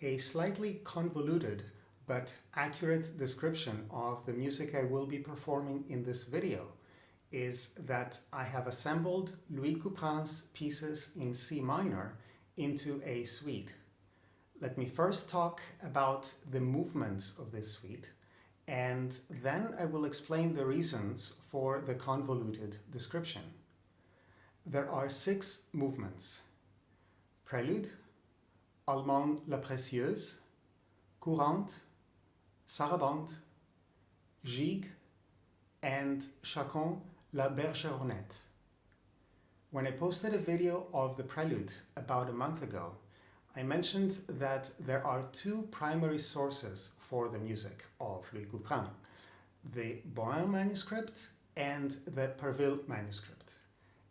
A slightly convoluted but accurate description of the music I will be performing in this video is that I have assembled Louis Couperin's pieces in C minor into a suite. Let me first talk about the movements of this suite, and then I will explain the reasons for the convoluted description. There are 6 movements: Prélude, Allemande La Précieuse, Courante, Sarabande, Gigue, and Chaconne La Bergeronnette. When I posted a video of the Prelude about a month ago, I mentioned that there are 2 primary sources for the music of Louis Couperin: the Bauyn manuscript and the Parville manuscript.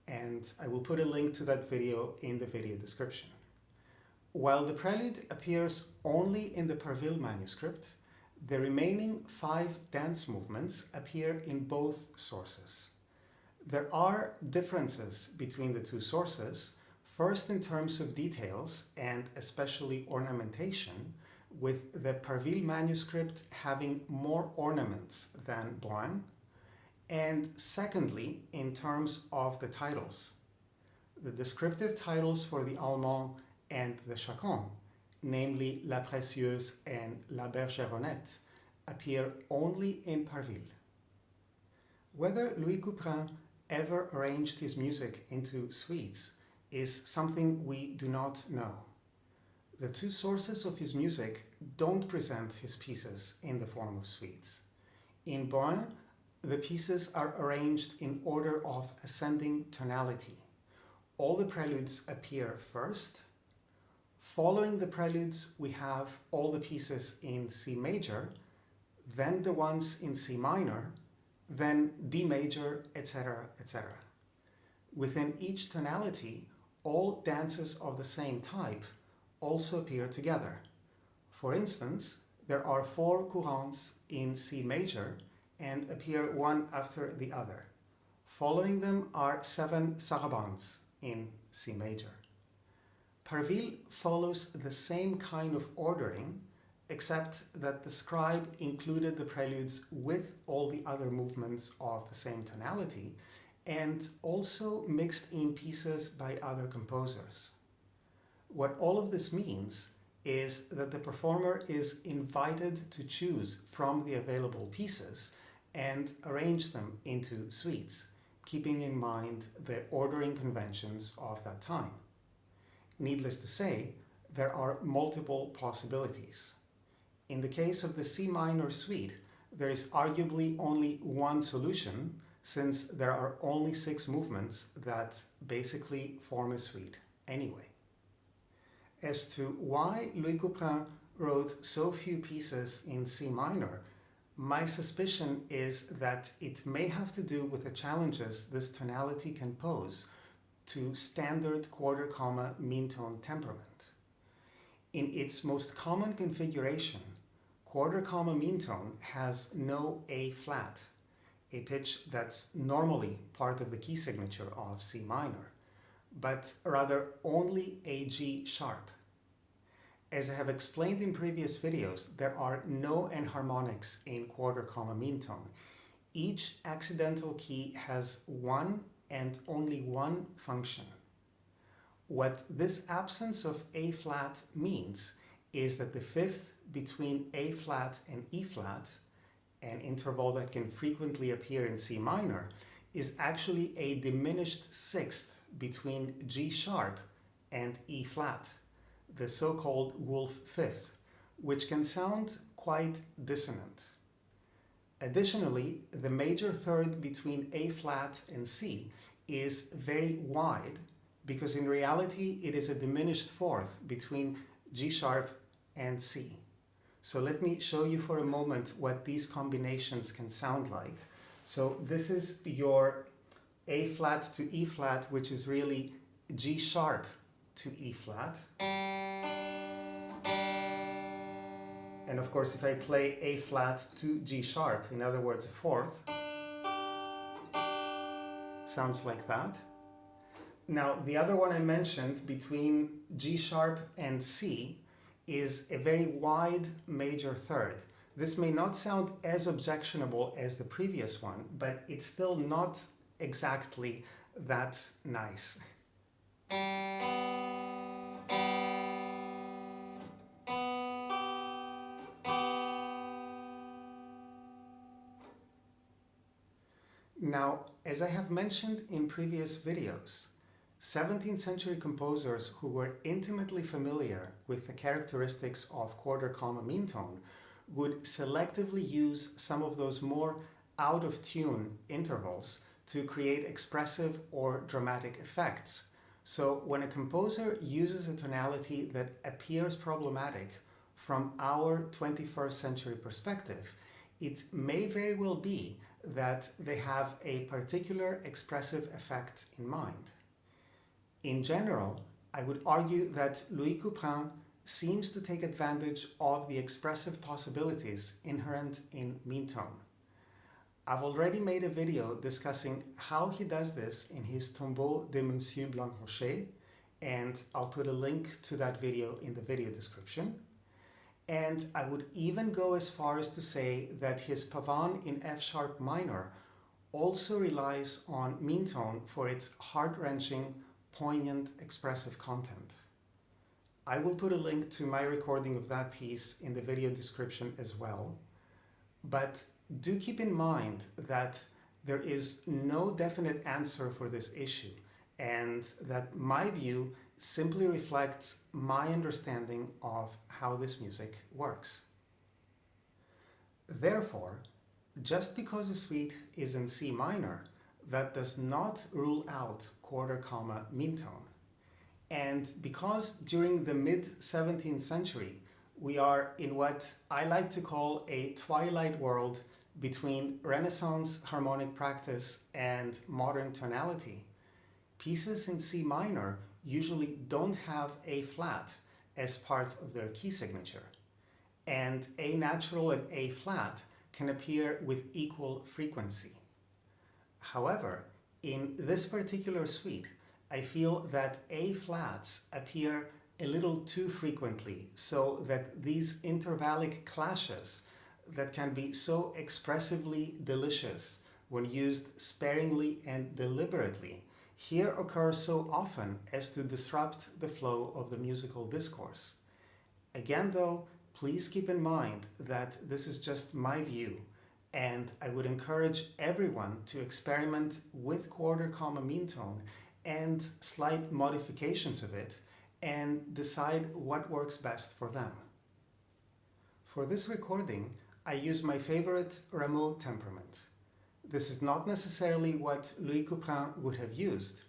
And I will put a link to that video in the video description. While the Prelude appears only in the Parville manuscript, the remaining 5 dance movements appear in both sources. There are differences between the 2 sources, first in terms of details and especially ornamentation, with the Parville manuscript having more ornaments than Bauyn, and secondly in terms of the titles. The descriptive titles for the Allemand and the Chaconne, namely La Précieuse and La Bergeronnette, appear only in Parville. Whether Louis Couperin ever arranged his music into suites is something we do not know. The 2 sources of his music don't present his pieces in the form of suites. In Bauyn, the pieces are arranged in order of ascending tonality. All the preludes appear first. Following the preludes, we have all the pieces in C major, then the ones in C minor, then D major, etc., etc. Within each tonality, all dances of the same type also appear together. For instance, there are 4 courantes in C major and appear one after the other. Following them are 7 sarabandes in C major. Parville follows the same kind of ordering, except that the scribe included the preludes with all the other movements of the same tonality and also mixed in pieces by other composers. What all of this means is that the performer is invited to choose from the available pieces and arrange them into suites, keeping in mind the ordering conventions of that time. Needless to say, there are multiple possibilities. In the case of the C minor suite, there is arguably only one solution, since there are only 6 movements that basically form a suite anyway. As to why Louis Couperin wrote so few pieces in C minor, my suspicion is that it may have to do with the challenges this tonality can pose to standard quarter comma mean tone temperament. In its most common configuration, quarter comma mean tone has no A flat, a pitch that's normally part of the key signature of C minor, but rather only a G sharp. As I have explained in previous videos, there are no enharmonics in quarter comma mean tone. Each accidental key has one and only one function. What this absence of A flat means is that the 5th between A flat and E flat, an interval that can frequently appear in C minor, is actually a diminished 6th between G sharp and E flat, the so-called wolf 5th, which can sound quite dissonant. Additionally, the major 3rd between A flat and C is very wide because in reality it is a diminished 4th between G sharp and C. So let me show you for a moment what these combinations can sound like. So this is your A flat to E flat, which is really G sharp to E flat. And of course, if I play A flat to G sharp, in other words, a 4th, sounds like that. Now, the other one I mentioned between G sharp and C is a very wide major third. This may not sound as objectionable as the previous one, but it's still not exactly that nice. Now, as I have mentioned in previous videos, 17th century composers who were intimately familiar with the characteristics of quarter comma mean tone would selectively use some of those more out of tune intervals to create expressive or dramatic effects. So when a composer uses a tonality that appears problematic from our 21st century perspective, it may very well be that they have a particular expressive effect in mind. In general, I would argue that Louis Couperin seems to take advantage of the expressive possibilities inherent in mean tone. I've already made a video discussing how he does this in his Tombeau de Monsieur Blancrochet, and I'll put a link to that video in the video description. And I would even go as far as to say that his Pavane in F-sharp minor also relies on mean tone for its heart-wrenching, poignant, expressive content. I will put a link to my recording of that piece in the video description as well. But do keep in mind that there is no definite answer for this issue, and that my view simply reflects my understanding of how this music works. Therefore, just because a suite is in C minor, that does not rule out quarter comma mean tone. And because during the mid-17th century, we are in what I like to call a twilight world between Renaissance harmonic practice and modern tonality, pieces in C minor usually don't have A flat as part of their key signature, and A natural and A flat can appear with equal frequency. However, in this particular suite, I feel that A flats appear a little too frequently, so that these intervallic clashes that can be so expressively delicious when used sparingly and deliberately here occur so often as to disrupt the flow of the musical discourse. Again though, please keep in mind that this is just my view, and I would encourage everyone to experiment with quarter comma mean tone and slight modifications of it and decide what works best for them. For this recording, I use my favorite Rameau temperament. This is not necessarily what Louis Couperin would have used,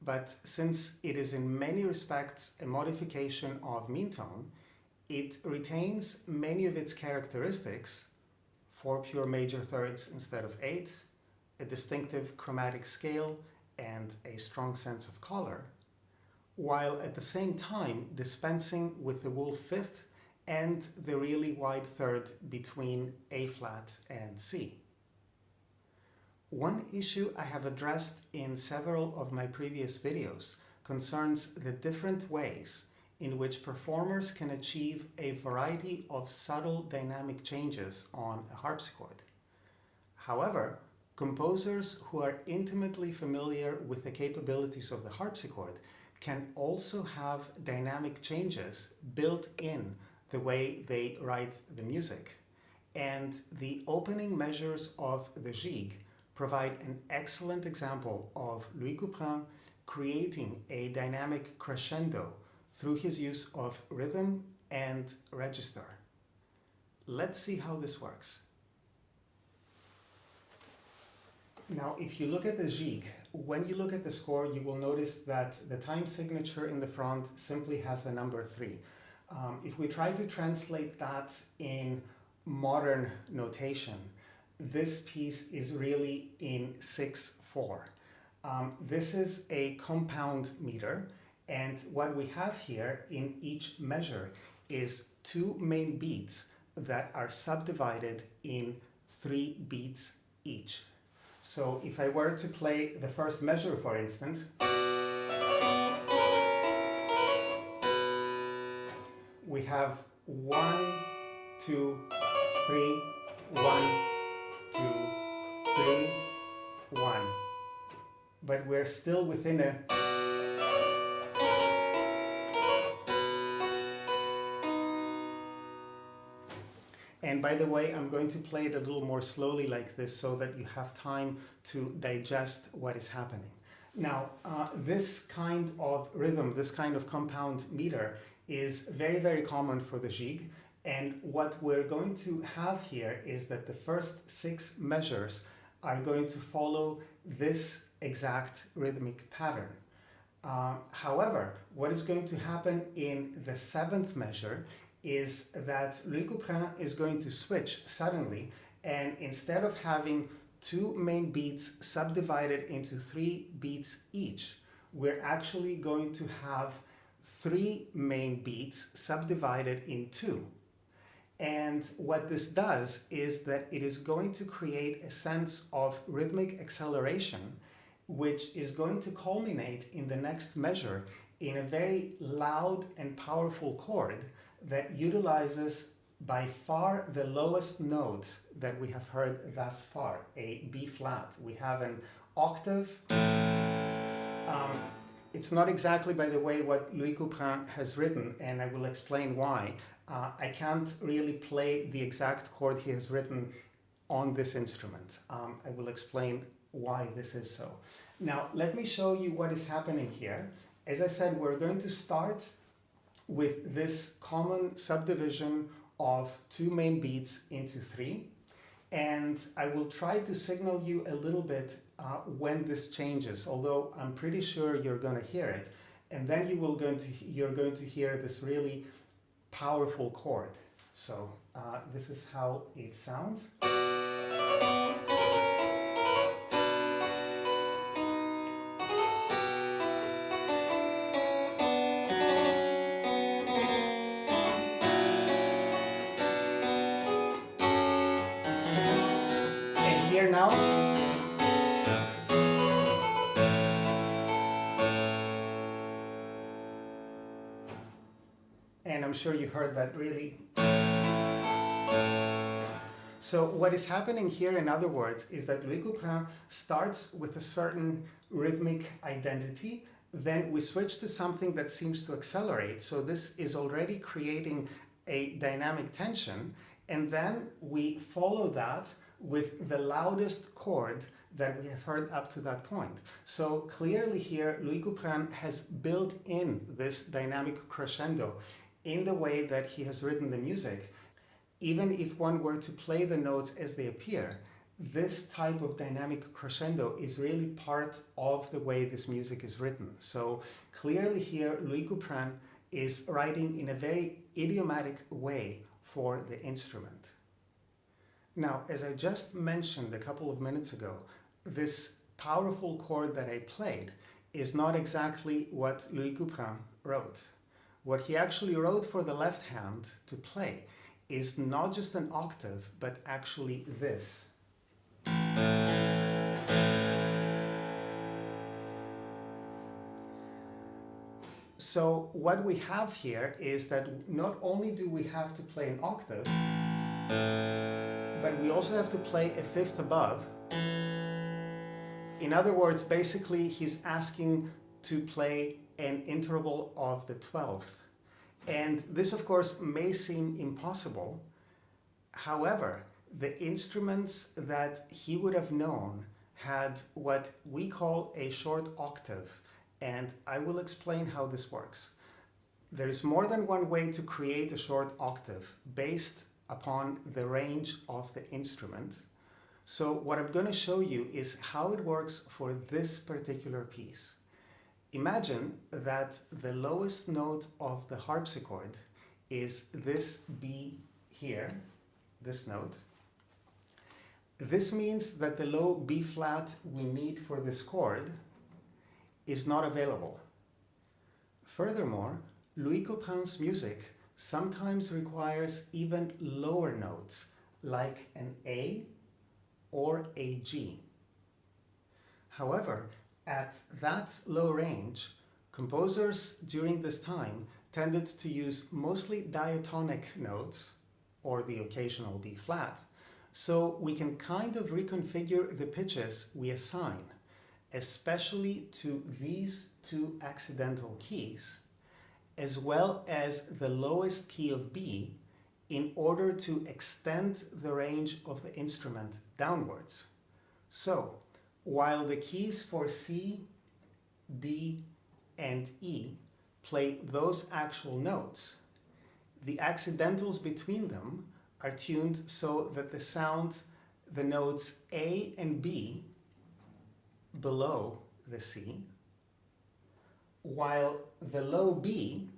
but since it is in many respects a modification of mean tone, it retains many of its characteristics, 4 pure major thirds instead of 8, a distinctive chromatic scale, and a strong sense of color, while at the same time dispensing with the Wolf fifth and the really wide third between A flat and C. One issue I have addressed in several of my previous videos concerns the different ways in which performers can achieve a variety of subtle dynamic changes on a harpsichord. However, composers who are intimately familiar with the capabilities of the harpsichord can also have dynamic changes built in the way they write the music. And the opening measures of the Gigue provide an excellent example of Louis Couperin creating a dynamic crescendo through his use of rhythm and register. Let's see how this works. Now, if you look at the Gigue, when you look at the score, you will notice that the time signature in the front simply has the number 3. If we try to translate that in modern notation, this piece is really in 6/4. This is a compound meter, and what we have here in each measure is 2 main beats that are subdivided in 3 beats each. So if I were to play the first measure, for instance, we have 1, 2, 3, 1, 2, 3, 1. But we're still within a And by the way, I'm going to play it a little more slowly like this so that you have time to digest what is happening. Now, this kind of rhythm, this kind of compound meter is very, very common for the Gigue. And what we're going to have here is that the first 6 measures are going to follow this exact rhythmic pattern. However, what is going to happen in the 7th measure is that Louis Couperin is going to switch suddenly, and instead of having 2 main beats subdivided into 3 beats each, we're actually going to have 3 main beats subdivided in 2. And what this does is that it is going to create a sense of rhythmic acceleration, which is going to culminate in the next measure in a very loud and powerful chord that utilizes by far the lowest note that we have heard thus far, a B flat. We have an octave. It's not exactly, by the way, what Louis Couperin has written, and I will explain why. I can't really play the exact chord he has written on this instrument. I will explain why this is so. Now, let me show you what is happening here. As I said, we're going to start with this common subdivision of 2 main beats into 3. And I will try to signal you a little bit when this changes, although I'm pretty sure you're going to hear it. And then you're going to hear this really powerful chord. So this is how it sounds. And here now. And I'm sure you heard that really. So what is happening here, in other words, is that Louis Couperin starts with a certain rhythmic identity, then we switch to something that seems to accelerate. So this is already creating a dynamic tension, and then we follow that with the loudest chord that we have heard up to that point. So clearly here, Louis Couperin has built in this dynamic crescendo in the way that he has written the music. Even if one were to play the notes as they appear, this type of dynamic crescendo is really part of the way this music is written. So clearly here, Louis Couperin is writing in a very idiomatic way for the instrument. Now, as I just mentioned a couple of minutes ago, this powerful chord that I played is not exactly what Louis Couperin wrote. What he actually wrote for the left hand to play is not just an octave, but actually this. So what we have here is that not only do we have to play an octave, but we also have to play a fifth above. In other words, basically he's asking to play an interval of the 12th. And this, of course, may seem impossible. However, the instruments that he would have known had what we call a short octave, and I will explain how this works. There is more than one way to create a short octave based upon the range of the instrument. So what I'm going to show you is how it works for this particular piece. Imagine that the lowest note of the harpsichord is this B here, this note. This means that the low B flat we need for this chord is not available. Furthermore, Louis Couperin's music sometimes requires even lower notes, like an A or a G. However, at that low range, composers during this time tended to use mostly diatonic notes or the occasional B flat, so we can kind of reconfigure the pitches we assign, especially to these two accidental keys, as well as the lowest key of B, in order to extend the range of the instrument downwards. So, while the keys for C, D, and E play those actual notes, the accidentals between them are tuned so that the notes A and B below the C, while the low B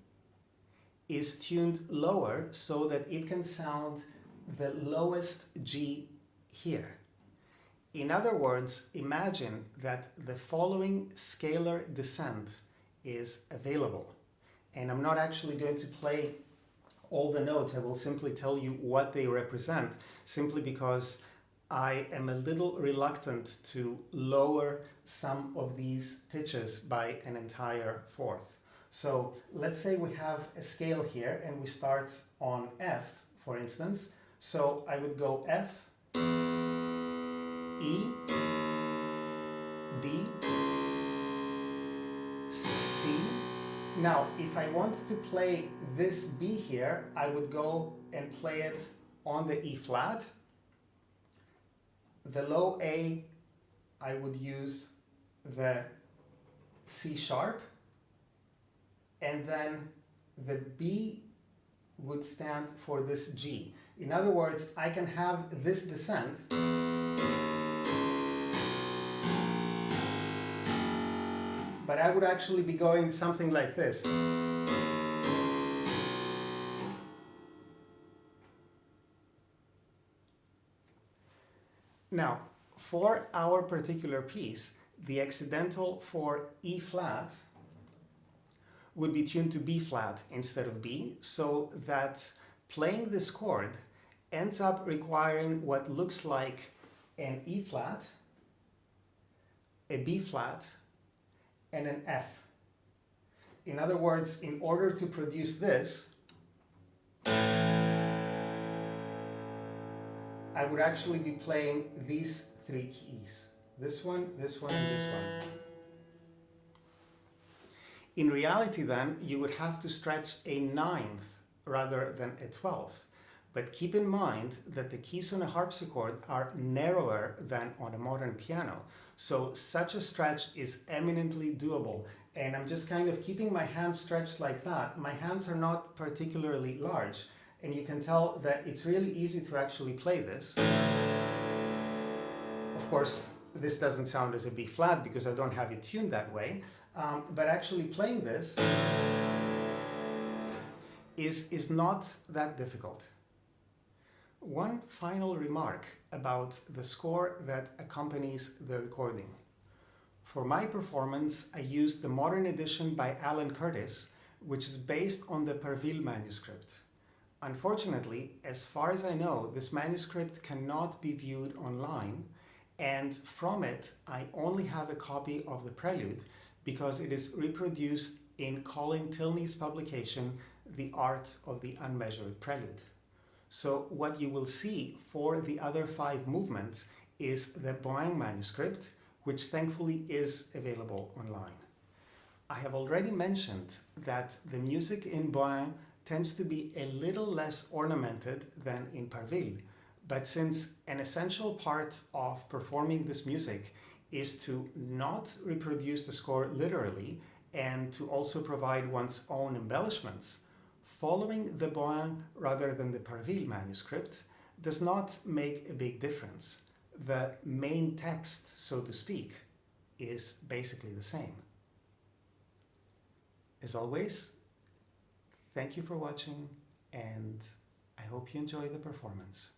is tuned lower so that it can sound the lowest G here. In other words, imagine that the following scalar descent is available. And I'm not actually going to play all the notes, I will simply tell you what they represent, simply because I am a little reluctant to lower some of these pitches by an entire fourth. So let's say we have a scale here and we start on F, for instance. So I would go F, E, D, C. Now, if I want to play this B here, I would go and play it on the E flat. The low A, I would use the C sharp, and then the B would stand for this G. In other words, I can have this descent but I would actually be going something like this. Now, for our particular piece, the accidental for E flat would be tuned to B flat instead of B, so that playing this chord ends up requiring what looks like an E flat, a B flat, and an F. In other words, in order to produce this, I would actually be playing these three keys. This one, and this one. In reality then, you would have to stretch a ninth rather than a 12th. But keep in mind that the keys on a harpsichord are narrower than on a modern piano. So such a stretch is eminently doable. And I'm just kind of keeping my hands stretched like that. My hands are not particularly large. And you can tell that it's really easy to actually play this. Of course, this doesn't sound as a B flat because I don't have it tuned that way. But actually playing this is not that difficult. One final remark about the score that accompanies the recording. For my performance, I used the modern edition by Alan Curtis, which is based on the Parville manuscript. Unfortunately, as far as I know, this manuscript cannot be viewed online, and from it I only have a copy of the Prelude because it is reproduced in Colin Tilney's publication, The Art of the Unmeasured Prelude. So what you will see for the other 5 movements is the Bauyn manuscript, which thankfully is available online. I have already mentioned that the music in Bauyn tends to be a little less ornamented than in Parville, but since an essential part of performing this music is to not reproduce the score literally and to also provide one's own embellishments, following the Bauyn rather than the Parville manuscript does not make a big difference. The main text, so to speak, is basically the same. As always, thank you for watching, and I hope you enjoy the performance.